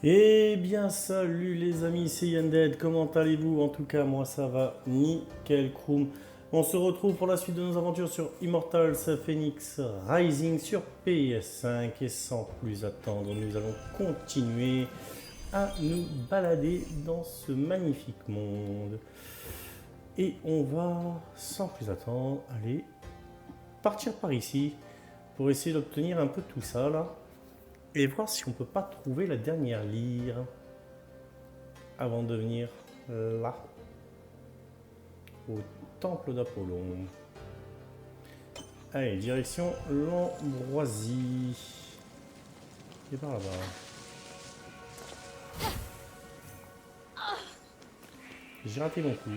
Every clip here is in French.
Eh bien salut les amis, c'est Yanded, comment allez-vous? En tout cas moi ça va nickel chrome. On se retrouve pour la suite de nos aventures sur Immortals Phoenix Rising sur PS5 et sans plus attendre nous allons continuer à nous balader dans ce magnifique monde. Et on va sans plus attendre aller partir par ici pour essayer d'obtenir un peu tout ça là. Et voir si on peut pas trouver la dernière lyre avant de venir là, au temple d'Apollon. Allez, direction l'Ambroisie. Et par là-bas. J'ai raté mon coup.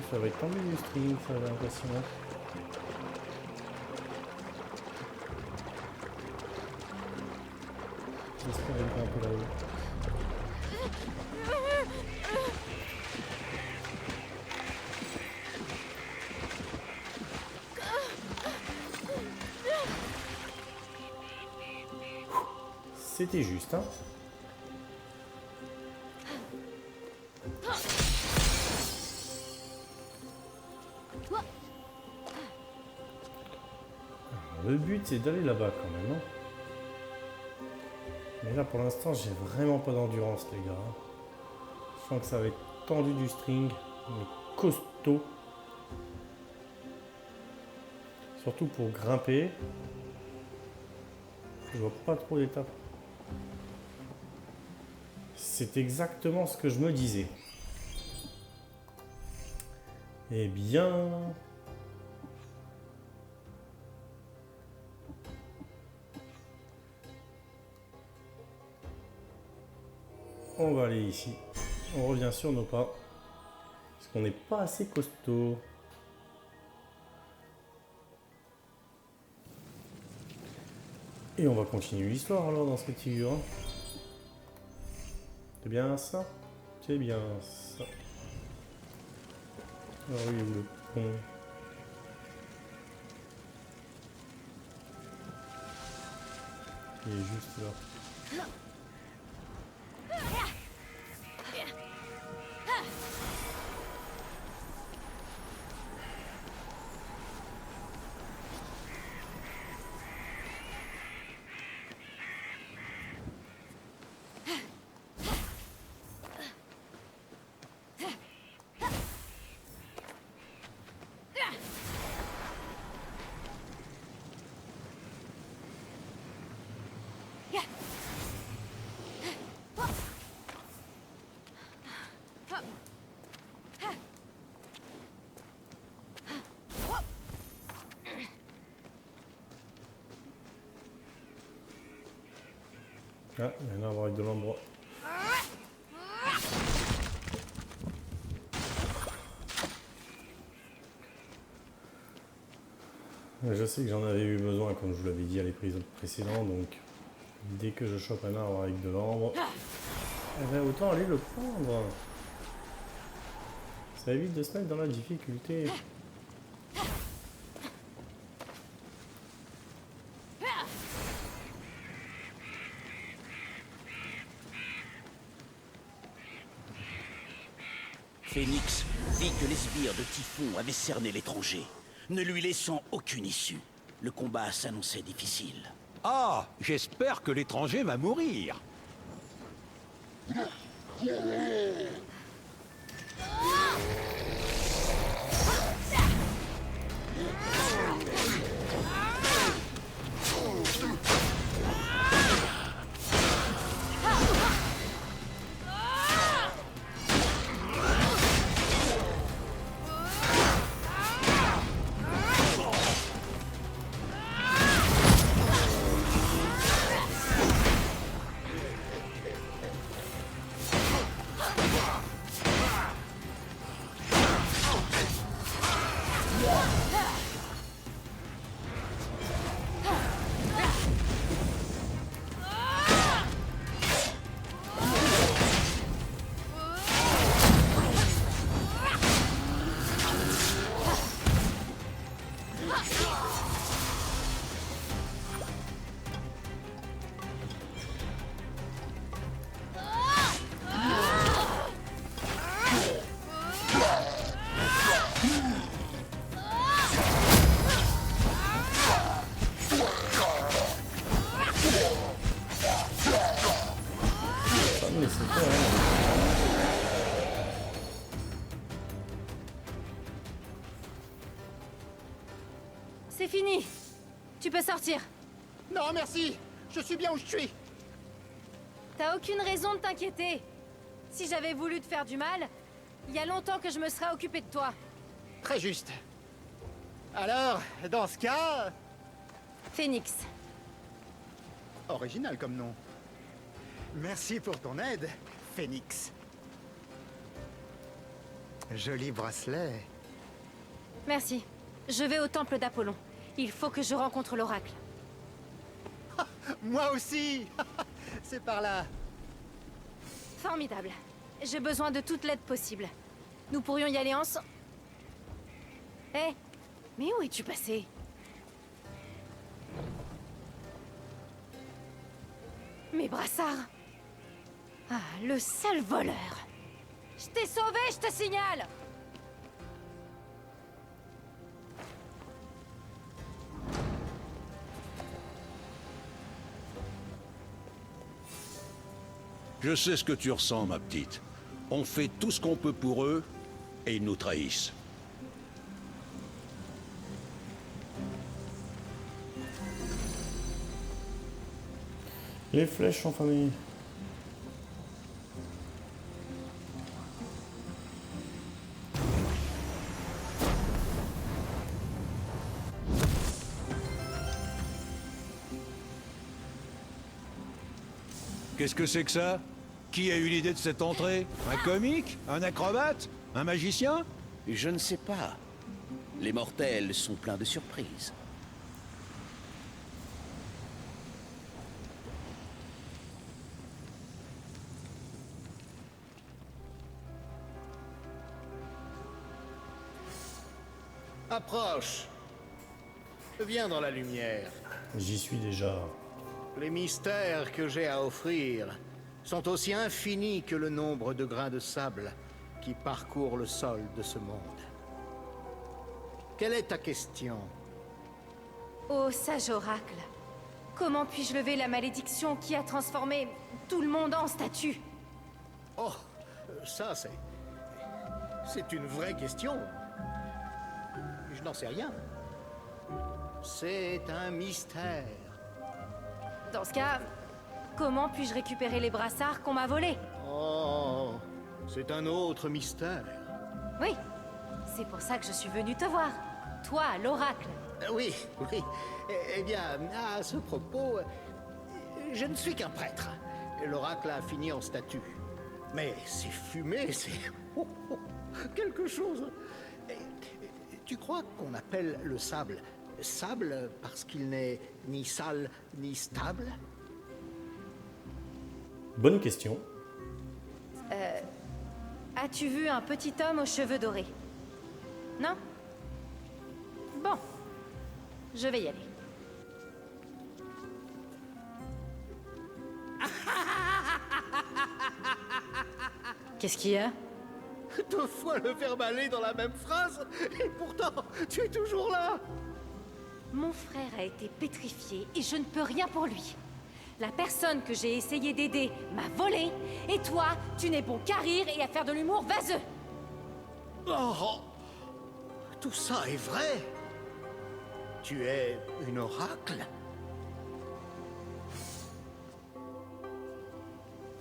Ça va être tendu du string, ça j'ai l'impression. J'espère qu'il est un peu là-haut. C'était juste, hein. Le but c'est d'aller là-bas quand même, hein. Mais là pour l'instant j'ai vraiment pas d'endurance les gars. Je sens que ça va être tendu du string, mais costaud. Surtout pour grimper. Je vois pas trop d'étapes. C'est exactement ce que je me disais. Eh bien... on va aller ici. On revient sur nos pas. Parce qu'on n'est pas assez costaud. Et on va continuer l'histoire alors dans ce petit livre. C'est bien ça? C'est bien ça. Alors oui, le pont. Il est juste là. Ah, il y en a un arbre avec de l'endroit. Je sais que j'en avais eu besoin, comme je vous l'avais dit à l'épisode précédent, donc dès que je chope un arbre avec de l'ambre, eh ben, autant aller le prendre. Ça évite de se mettre dans la difficulté. Phoenix vit que les sbires de Typhon avaient cerné l'étranger, ne lui laissant aucune issue. Le combat s'annonçait difficile. Ah, j'espère que l'étranger va mourir. c'est fait, hein. C'est fini. Tu peux sortir. Non, merci. Je suis bien où je suis. T'as aucune raison de t'inquiéter. Si j'avais voulu te faire du mal, il y a longtemps que je me serais occupé de toi. Très juste. Alors, dans ce cas... Phoenix. Original comme nom. Merci pour ton aide, Phoenix. Joli bracelet. Merci. Je vais au temple d'Apollon. Il faut que je rencontre l'oracle. Moi aussi. C'est par là. Formidable. J'ai besoin de toute l'aide possible. Nous pourrions y aller ensemble. Hé, mais où es-tu passé? Mes brassards. Ah, le sale voleur. Je t'ai sauvé, je te signale. Je sais ce que tu ressens, ma petite. On fait tout ce qu'on peut pour eux, et ils nous trahissent. Les flèches en famille. Qu'est-ce que c'est que ça? Qui a eu l'idée de cette entrée? Un comique? Un acrobate? Un magicien? Je ne sais pas. Les mortels sont pleins de surprises. Approche. Viens dans la lumière. J'y suis déjà. Les mystères que j'ai à offrir sont aussi infinis que le nombre de grains de sable qui parcourent le sol de ce monde. Quelle est ta question? Ô sage oracle, comment puis-je lever la malédiction qui a transformé tout le monde en statue? Oh, ça c'est une vraie question. Je n'en sais rien. C'est un mystère. Dans ce cas, comment puis-je récupérer les brassards qu'on m'a volés? Oh, c'est un autre mystère. Oui, c'est pour ça que je suis venue te voir. Toi, l'oracle. Oui, oui. Eh bien, à ce propos, je ne suis qu'un prêtre. L'oracle a fini en statue. Mais ces fumées, c'est quelque chose. Tu crois qu'on appelle le sable sable parce qu'il n'est ni sale ni stable? Bonne question. As-tu vu un petit homme aux cheveux dorés? Non? Bon. Je vais y aller. Qu'est-ce qu'il y a? 2 fois le verbe aller dans la même phrase, et pourtant, tu es toujours là. Mon frère a été pétrifié et je ne peux rien pour lui. La personne que j'ai essayé d'aider m'a volé, et toi, tu n'es bon qu'à rire et à faire de l'humour vaseux. Oh, tout ça est vrai. Tu es une oracle?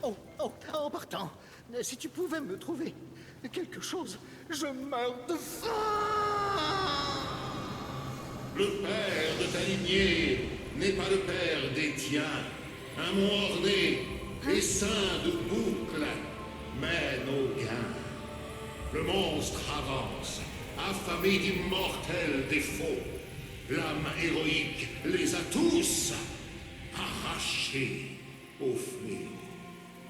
En partant, si tu pouvais me trouver quelque chose, je meurs de faim. Le père de ta lignée n'est pas le père des tiens. Un mont orné et ceint de boucles mène au gain. Le monstre avance, affamé d'immortels défauts. L'âme héroïque les a tous arrachés au fléau.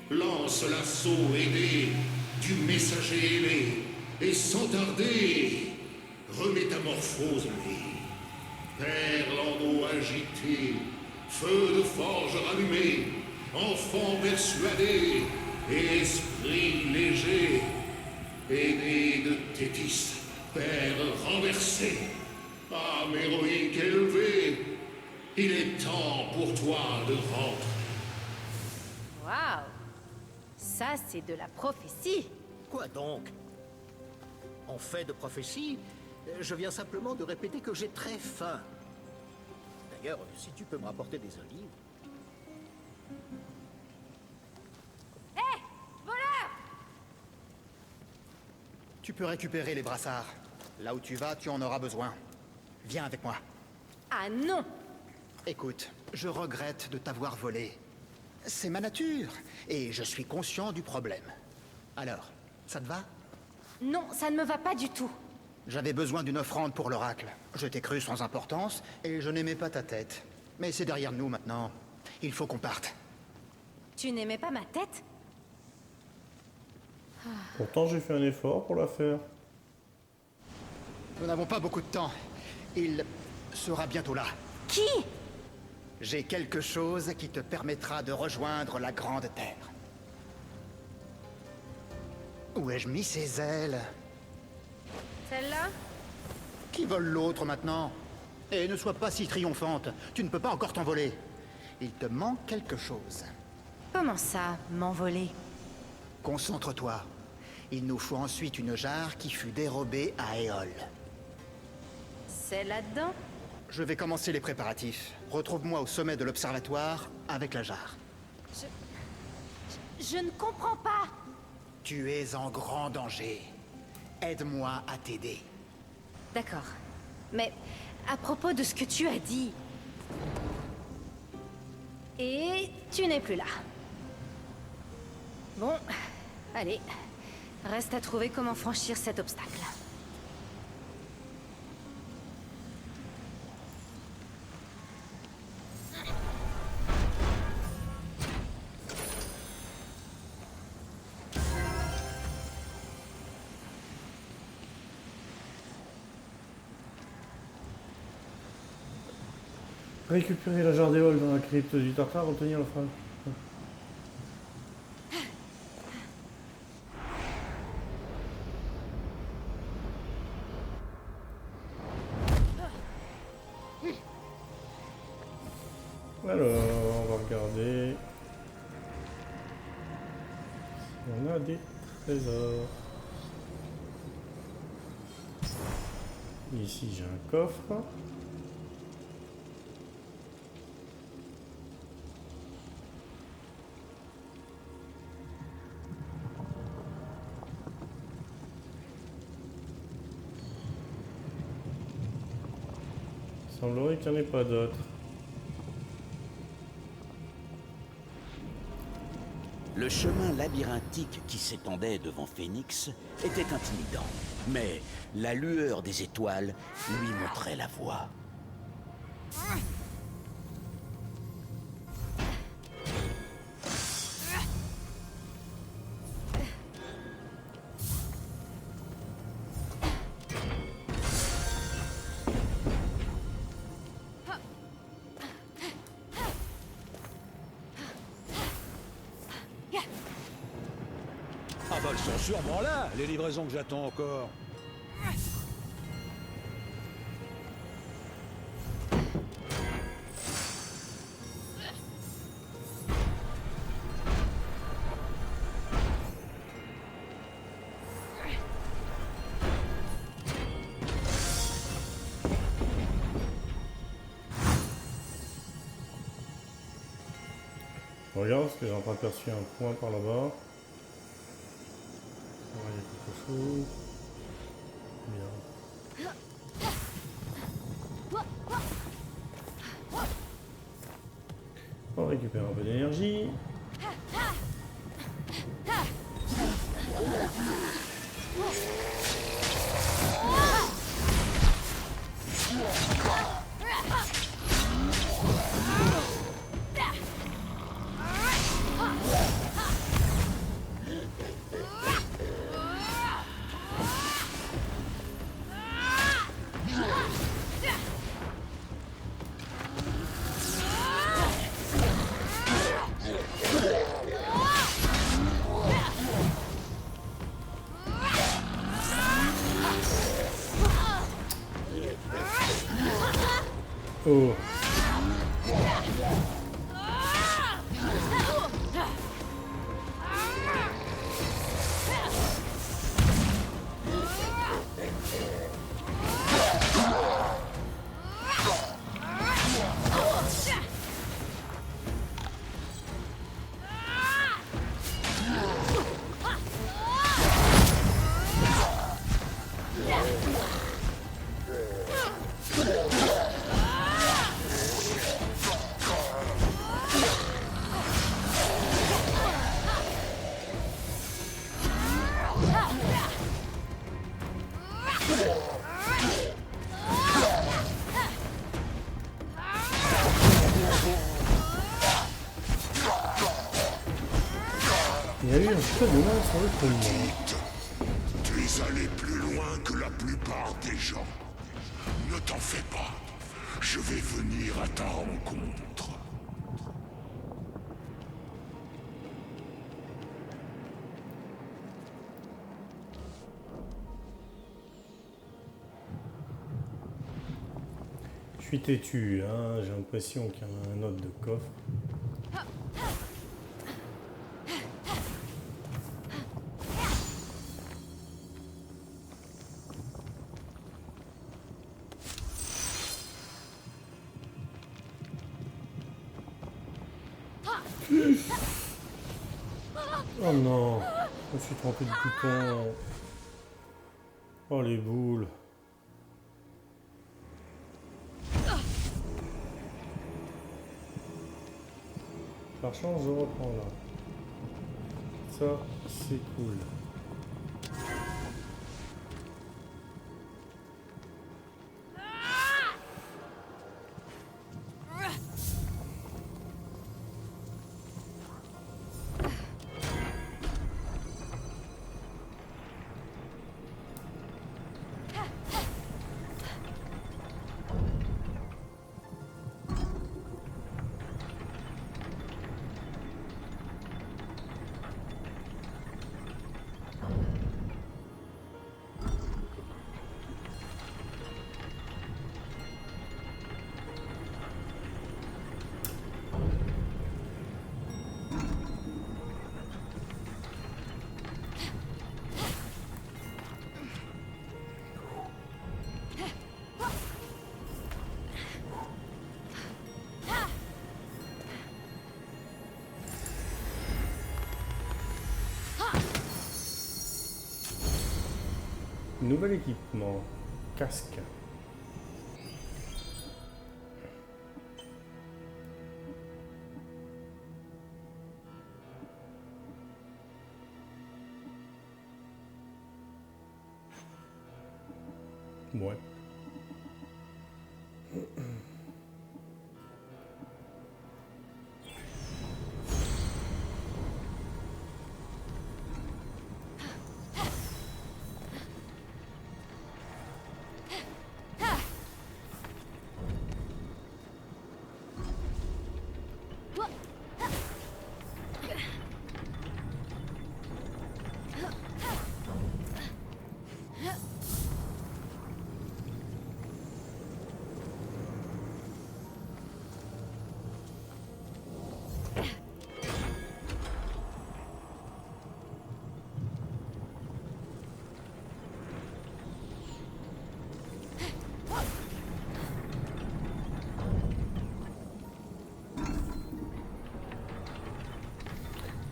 Lance l'assaut aidé du messager ailé, et sans tarder, remétamorphose-les. Perle en eau agitée, feu de forge rallumé, enfant persuadé, et esprit léger, aîné de Tétis, père renversé, âme héroïque élevée, il est temps pour toi de rentrer. Waouh! Ça, c'est de la prophétie. Quoi donc? En fait de prophétie, je viens simplement de répéter que j'ai très faim. D'ailleurs, si tu peux me rapporter des olives... Voleur! Tu peux récupérer les brassards. Là où tu vas, tu en auras besoin. Viens avec moi. Ah non! Écoute, je regrette de t'avoir volé. C'est ma nature, et je suis conscient du problème. Alors, ça te va? Non, ça ne me va pas du tout. J'avais besoin d'une offrande pour l'oracle. Je t'ai cru sans importance, et je n'aimais pas ta tête. Mais c'est derrière nous maintenant. Il faut qu'on parte. Tu n'aimais pas ma tête? Pourtant, j'ai fait un effort pour la faire. Nous n'avons pas beaucoup de temps. Il sera bientôt là. Qui? J'ai quelque chose qui te permettra de rejoindre la Grande Terre. Où ai-je mis ses ailes? Celle-là? Qui vole l'autre maintenant? Et ne sois pas si triomphante. Tu ne peux pas encore t'envoler. Il te manque quelque chose. Comment ça, m'envoler? Concentre-toi. Il nous faut ensuite une jarre qui fut dérobée à Éole. C'est là-dedans? Je vais commencer les préparatifs. Retrouve-moi au sommet de l'observatoire avec la jarre. Je ne comprends pas. Tu es en grand danger. Aide-moi à t'aider. D'accord. Mais à propos de ce que tu as dit... Et tu n'es plus là. Bon, allez. Reste à trouver comment franchir cet obstacle. Récupérer la jarre d'Éole dans la crypte du Tartare, obtenir la phrase. Alors, on va regarder si on a des trésors. Ici, j'ai un coffre. Il semblerait qu'il n'y en ait pas d'autres. Le chemin labyrinthique qui s'étendait devant Phénix était intimidant, mais la lueur des étoiles lui montrait la voie. Ah bah elles sont sûrement là, les livraisons que j'attends encore. Regarde, parce que j'ai entreaperçu un point par là-bas. Il y a quelque chose. Bien. On récupère un peu d'énergie. a eu un peu de mal sur le premier. Tu es allé plus loin que la plupart des gens. Ne t'en fais pas. Je vais venir à ta rencontre. Je suis têtu, hein, j'ai l'impression qu'il y en a un autre de coffre. Oh non, je me suis trompé de bouton. Oh les boules. Par chance, je reprends là. Ça, c'est cool. Nouvel équipement. Casque. Ouais.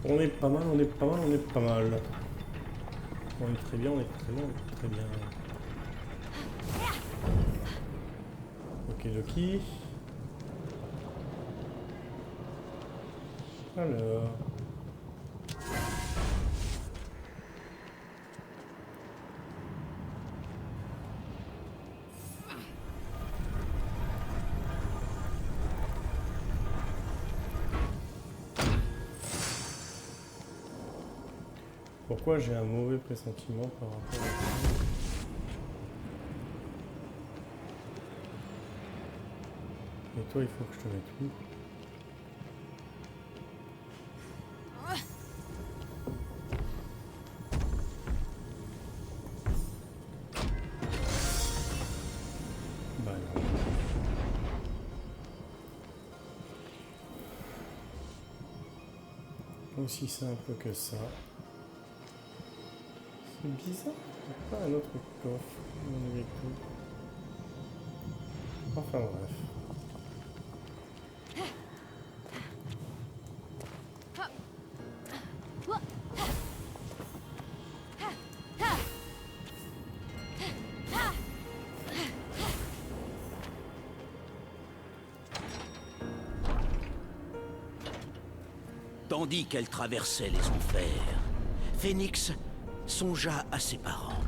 On est pas mal, on est pas mal, on est pas mal. On est très bien, on est très bien, on est très bien. Ok, Loki. Alors. Pourquoi j'ai un mauvais pressentiment par rapport à ça? Et toi, il faut que je te mette où? Bah non. Aussi simple que ça. C'est bizarre, il n'y a pas un autre coffre avec tout. Enfin bref. Tandis qu'elle traversait les enfers, Phénix songea à ses parents.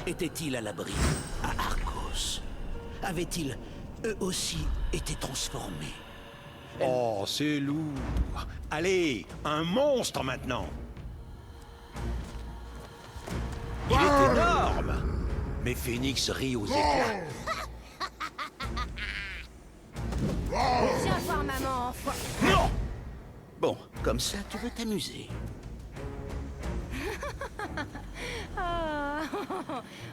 Étaient-ils à l'abri à Argos? Avaient-ils, eux aussi, été transformés? Oh, c'est lourd. Allez, un monstre maintenant. Mais Phénix rit aux éclats. Viens voir maman, enfoiré. Non! Bon, comme ça, tu veux t'amuser.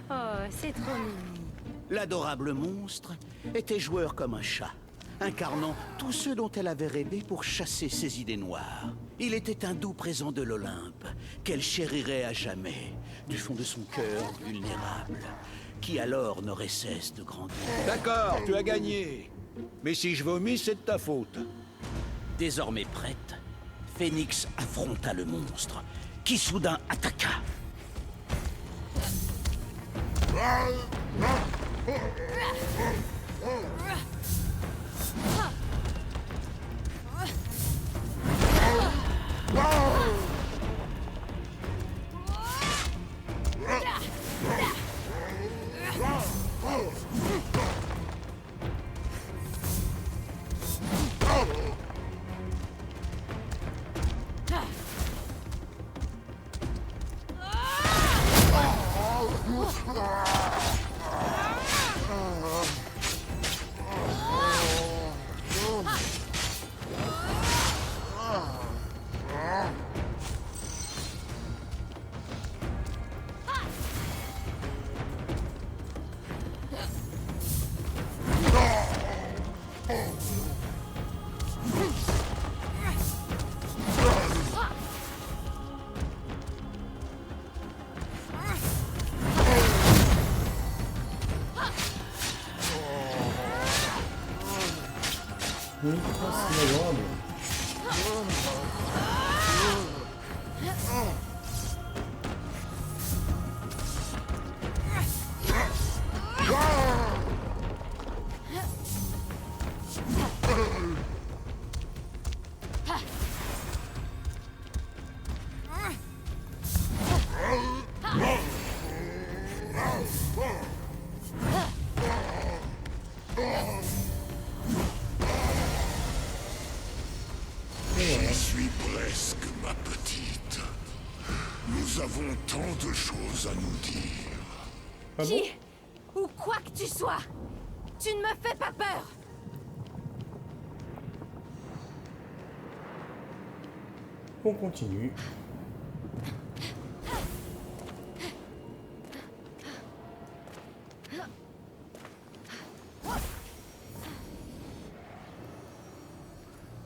Oh, c'est trop mignon. L'adorable monstre était joueur comme un chat, incarnant tout ce dont elle avait rêvé pour chasser ses idées noires. Il était un doux présent de l'Olympe, qu'elle chérirait à jamais, du fond de son cœur vulnérable, qui alors n'aurait cesse de grandir. D'accord, tu as gagné. Mais si je vomis, c'est de ta faute. Désormais prête, Phénix affronta le monstre, qui soudain attaqua. C'est adorable. J'y suis presque, ma petite. Nous avons tant de choses à nous dire. Ah bon? Qui ou quoi que tu sois, tu ne me fais pas peur. On continue.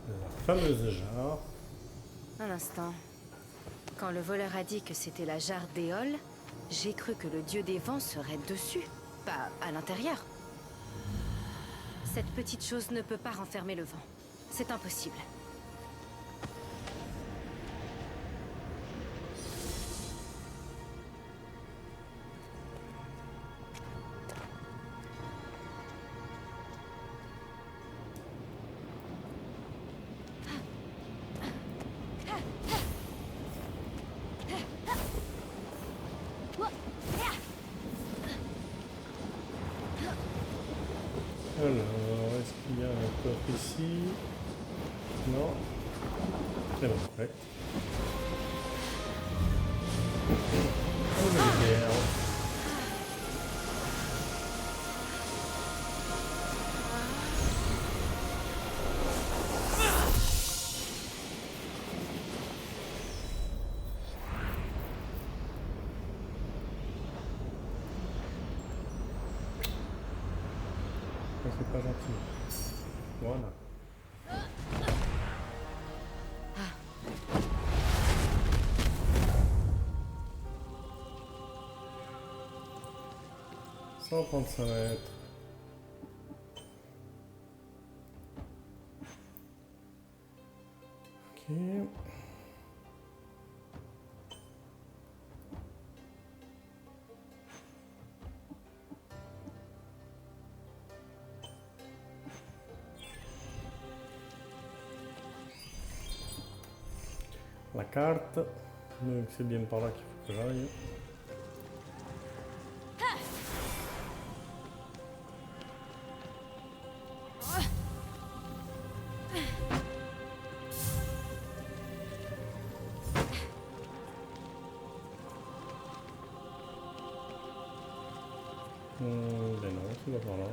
La fameuse jarre. Un instant. Quand le voleur a dit que c'était la jarre d'Éole, j'ai cru que le dieu des vents serait dessus, pas à l'intérieur. Cette petite chose ne peut pas renfermer le vent. C'est impossible. Alors, est-ce qu'il y a un coffre ici? Non. C'est bon, ouais. Oh, le bière. Ça, c'est pas gentil. Voilà. $135. Ok. La carte, donc c'est bien par là qu'il faut que j'aille. tout va par là.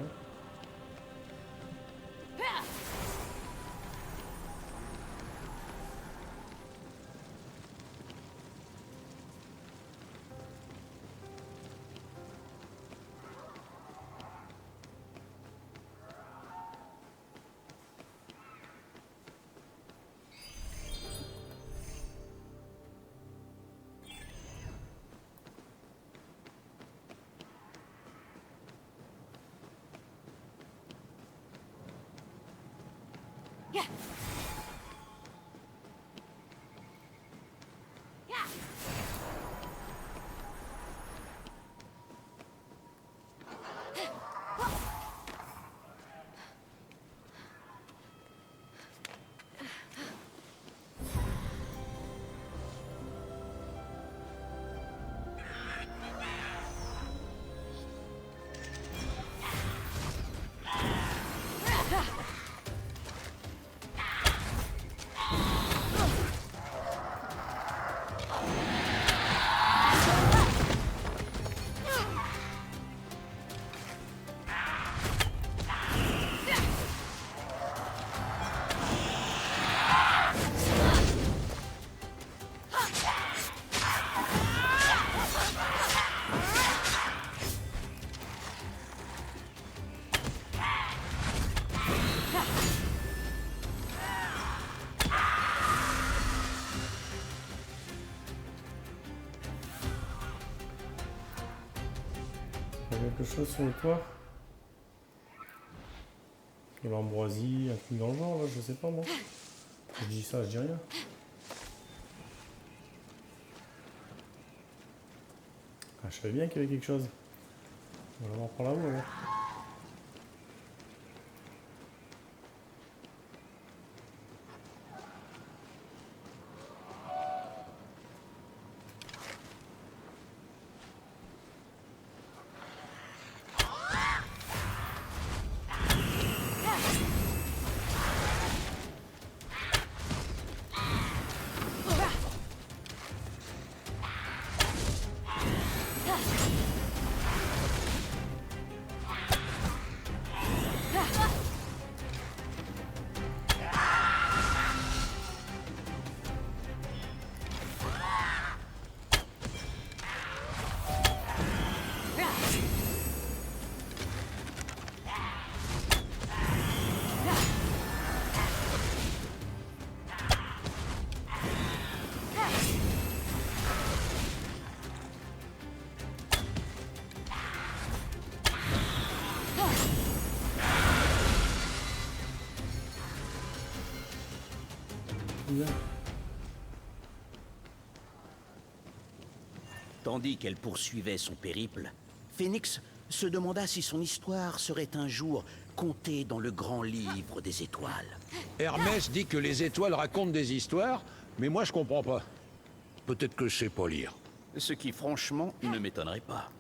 Il y a quelque chose sur le toit? De l'ambroisie, un truc dans le genre là, je sais pas moi. Je dis ça, je dis rien. Ah, je savais bien qu'il y avait quelque chose. On va voir par là-haut alors. Bien. Tandis qu'elle poursuivait son périple, Phénix se demanda si son histoire serait un jour contée dans le grand livre des étoiles. Hermès dit que les étoiles racontent des histoires, mais moi je comprends pas. Peut-être que je sais pas lire. Ce qui, franchement, ne m'étonnerait pas.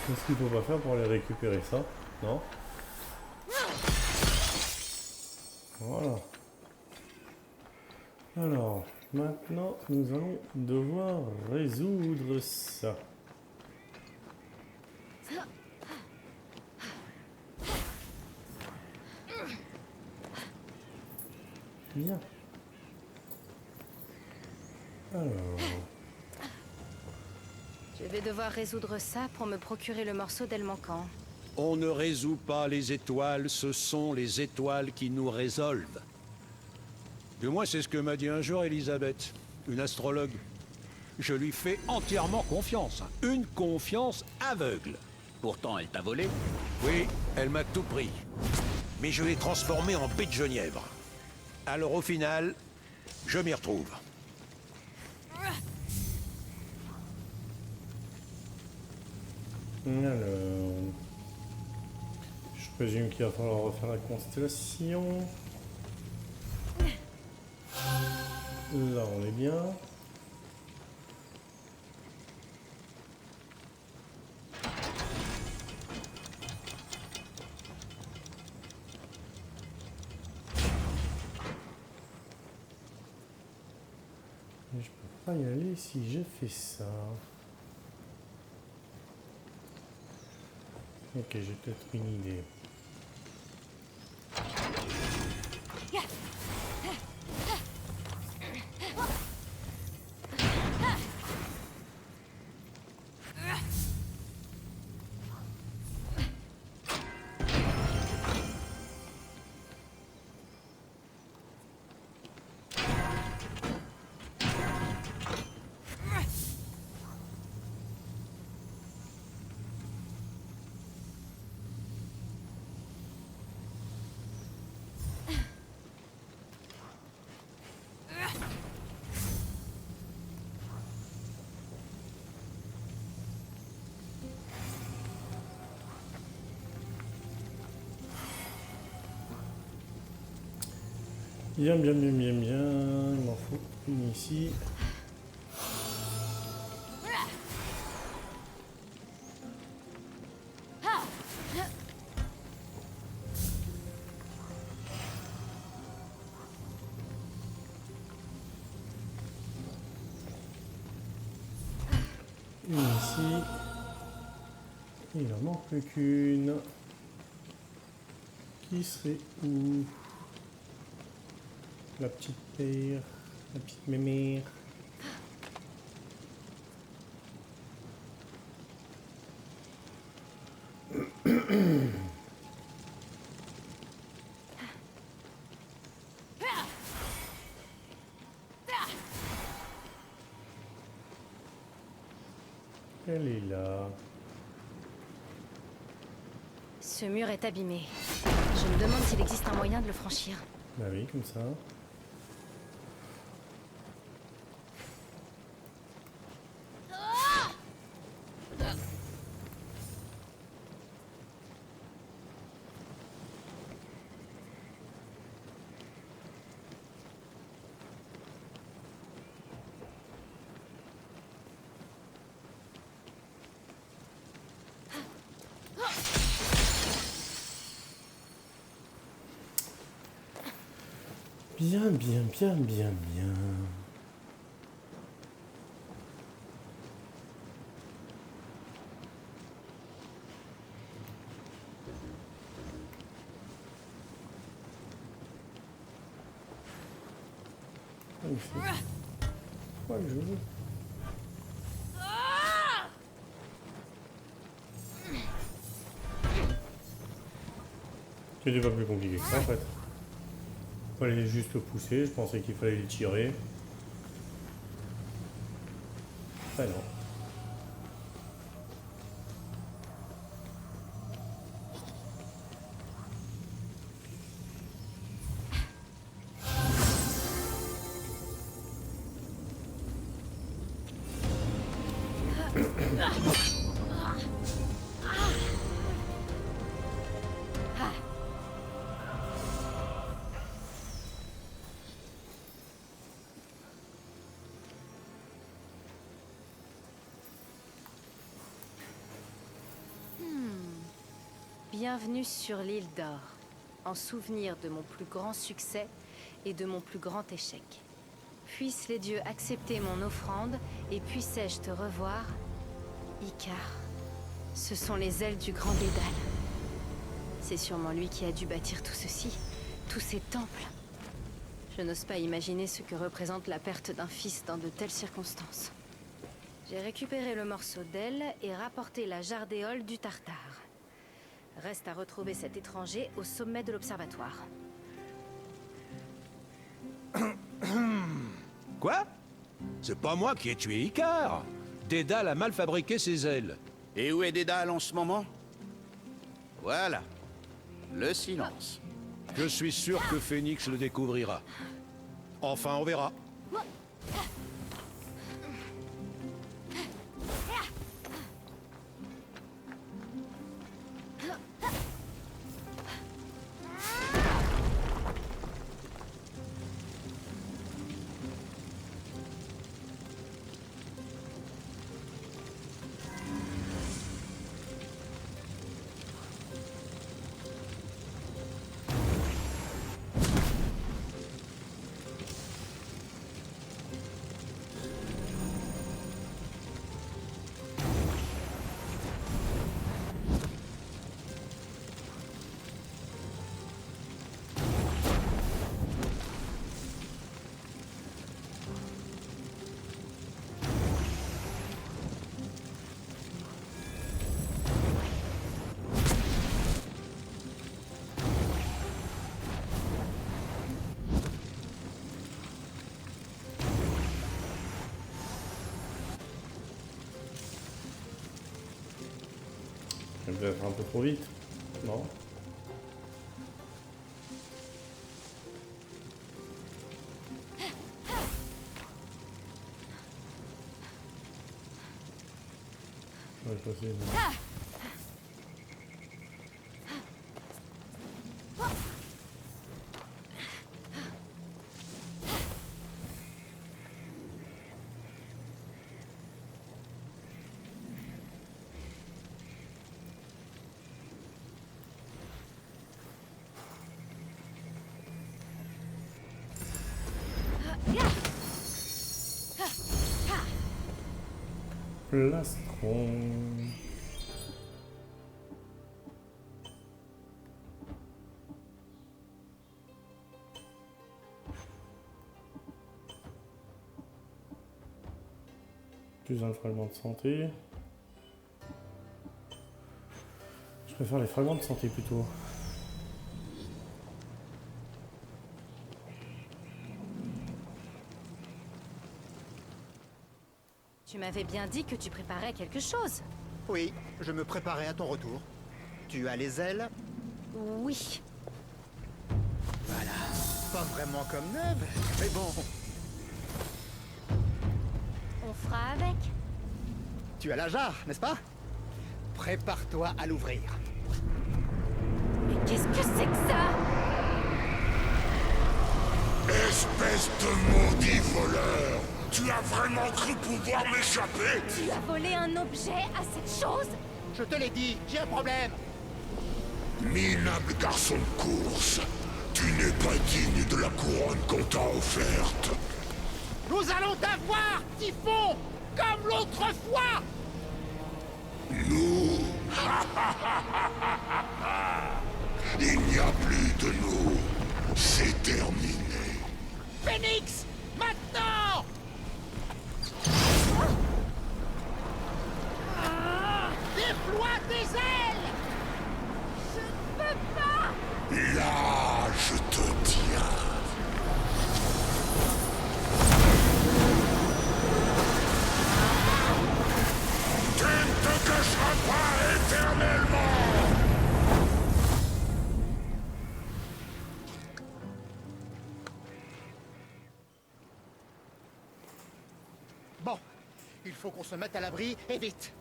Qu'est-ce qu'il faut pas faire pour aller récupérer ça? Non? Voilà. Alors, maintenant, nous allons devoir résoudre ça. Bien. Alors, Je vais devoir résoudre ça pour me procurer le morceau d'elle manquant. On ne résout pas les étoiles, ce sont les étoiles qui nous résolvent. Du moins, c'est ce que m'a dit un jour Elisabeth, une astrologue. Je lui fais entièrement confiance, hein. Une confiance aveugle. Pourtant, elle t'a volé. Oui, elle m'a tout pris. Mais je l'ai transformé en baie de Genièvre. Alors au final, je m'y retrouve. alors, je présume qu'il va falloir refaire la constellation. Là, on est bien. Et je peux pas y aller si je fais ça. Ok, j'ai peut-être une idée. Bien, bien, bien, bien, bien. Il m'en faut une ici. Une ici. Il en manque plus qu'une. Qui serait où? La petite paire, la petite mémère. Elle est là. Ce mur est abîmé. Je me demande s'il existe un moyen de le franchir. Bah oui, comme ça. Bien, bien, bien, bien, bien. Ouais, je veux. C'était pas plus compliqué que ça en fait. Fallait juste le pousser, je pensais qu'il fallait le tirer. Ah non. Bienvenue sur l'île d'Or, en souvenir de mon plus grand succès et de mon plus grand échec. Puissent les dieux accepter mon offrande et puissais-je te revoir, Icar. Ce sont les ailes du grand Dédale. C'est sûrement lui qui a dû bâtir tout ceci, tous ces temples. Je n'ose pas imaginer ce que représente la perte d'un fils dans de telles circonstances. J'ai récupéré le morceau d'aile et rapporté la jardéole du Tartare. Reste à retrouver cet étranger au sommet de l'observatoire. Quoi? C'est pas moi qui ai tué Icar. Dédale a mal fabriqué ses ailes. Et où est Dédale en ce moment? Voilà. Le silence. Je suis sûr que Phénix le découvrira. Enfin, on verra. peut-être un peu trop vite. Non. Ouais, possible. Plastron. Plus un fragment de santé. Je préfère les fragments de santé plutôt. Tu m'avais bien dit que tu préparais quelque chose. Oui, je me préparais à ton retour. Tu as les ailes? Oui. Voilà. Pas vraiment comme neuve, mais bon. On fera avec. Tu as la jarre, n'est-ce pas? Prépare-toi à l'ouvrir. Mais qu'est-ce que c'est que ça? Espèce de maudit voleur! Tu as vraiment cru pouvoir m'échapper? Tu as volé un objet à cette chose? Je te l'ai dit, j'ai un problème. Minable garçon de course, tu n'es pas digne de la couronne qu'on t'a offerte. Nous allons t'avoir, Typhon, comme l'autre fois. Nous? Il n'y a plus de nous. C'est terminé. Phénix, maintenant! Déploie tes ailes! Je ne peux pas! Là, je te tiens. Tu ne te cacheras pas éternellement! Bon, il faut qu'on se mette à l'abri et vite.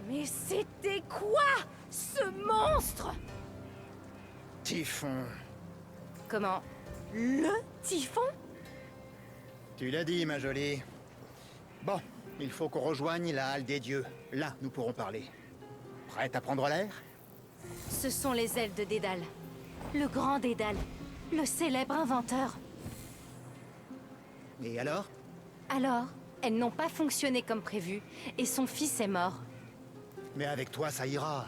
Mais c'était quoi, ce monstre? Typhon. Comment? Le typhon? Tu l'as dit, ma jolie. Bon, il faut qu'on rejoigne la Halle des Dieux. Là, nous pourrons parler. Prête à prendre l'air? Ce sont les ailes de Dédale. Le grand Dédale. Le célèbre inventeur. Et alors? Alors, elles n'ont pas fonctionné comme prévu, et son fils est mort. Mais avec toi, ça ira.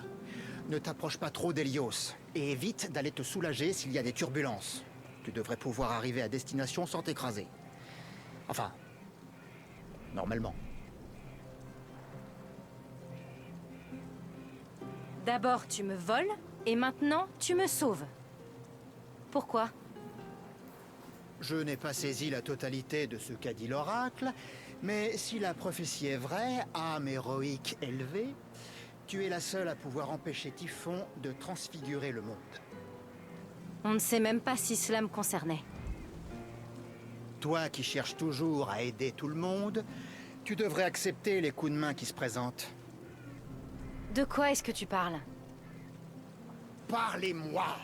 Ne t'approche pas trop d'Hélios. Et évite d'aller te soulager s'il y a des turbulences. Tu devrais pouvoir arriver à destination sans t'écraser. Enfin, normalement. D'abord, tu me voles, et maintenant, tu me sauves. Pourquoi? Je n'ai pas saisi la totalité de ce qu'a dit l'oracle, mais si la prophétie est vraie, âme héroïque élevée, tu es la seule à pouvoir empêcher Typhon de transfigurer le monde. On ne sait même pas si cela me concernait. Toi qui cherches toujours à aider tout le monde, tu devrais accepter les coups de main qui se présentent. De quoi est-ce que tu parles? Parlez-moi!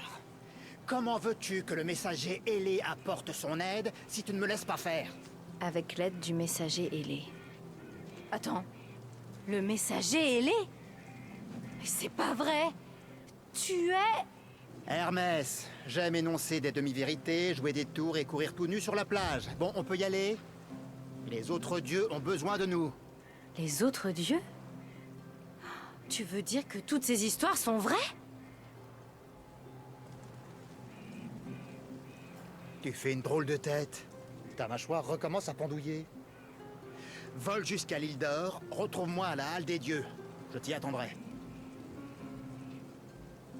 Comment veux-tu que le messager ailé apporte son aide si tu ne me laisses pas faire? Avec l'aide du messager ailé. Attends, le messager ailé? Mais c'est pas vrai! Tu es... Hermès, j'aime énoncer des demi-vérités, jouer des tours et courir tout nu sur la plage. Bon, on peut y aller? Les autres dieux ont besoin de nous. Les autres dieux? Tu veux dire que toutes ces histoires sont vraies? Tu fais une drôle de tête. Ta mâchoire recommence à pendouiller. Vole jusqu'à l'île d'Or, retrouve-moi à la Halle des Dieux. Je t'y attendrai.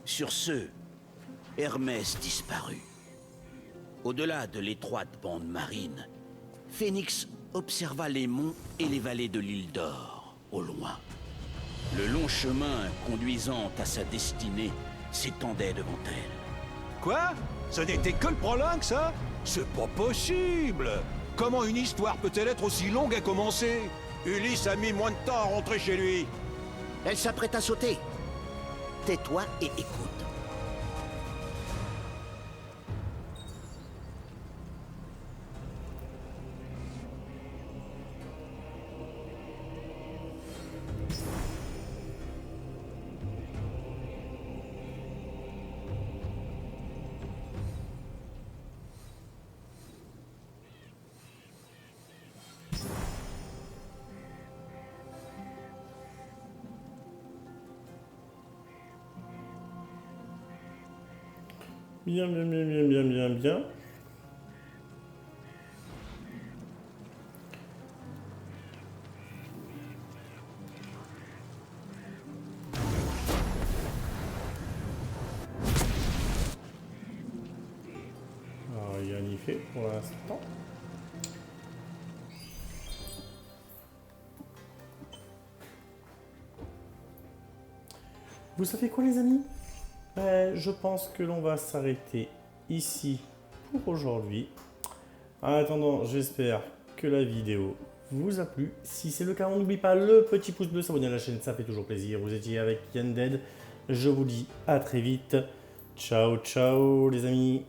Sur ce, Hermès disparut. Au-delà de l'étroite bande marine, Phénix observa les monts et les vallées de l'île d'Or, au loin. Le long chemin conduisant à sa destinée s'étendait devant elle. Quoi? Ce n'était que le prologue, ça? C'est pas possible! Comment une histoire peut-elle être aussi longue à commencer? Ulysse a mis moins de temps à rentrer chez lui. Elle s'apprête à sauter. Tais-toi et écoute. Bien, bien, bien, bien, bien, bien, bien. Alors, rien n'y fait pour l'instant. Vous savez quoi, les amis? Je pense que l'on va s'arrêter ici pour aujourd'hui. En attendant, j'espère que la vidéo vous a plu. Si c'est le cas, on n'oublie pas le petit pouce bleu, s'abonner à la chaîne, ça fait toujours plaisir. Vous étiez avec Yanded. Je vous dis à très vite. Ciao, ciao les amis.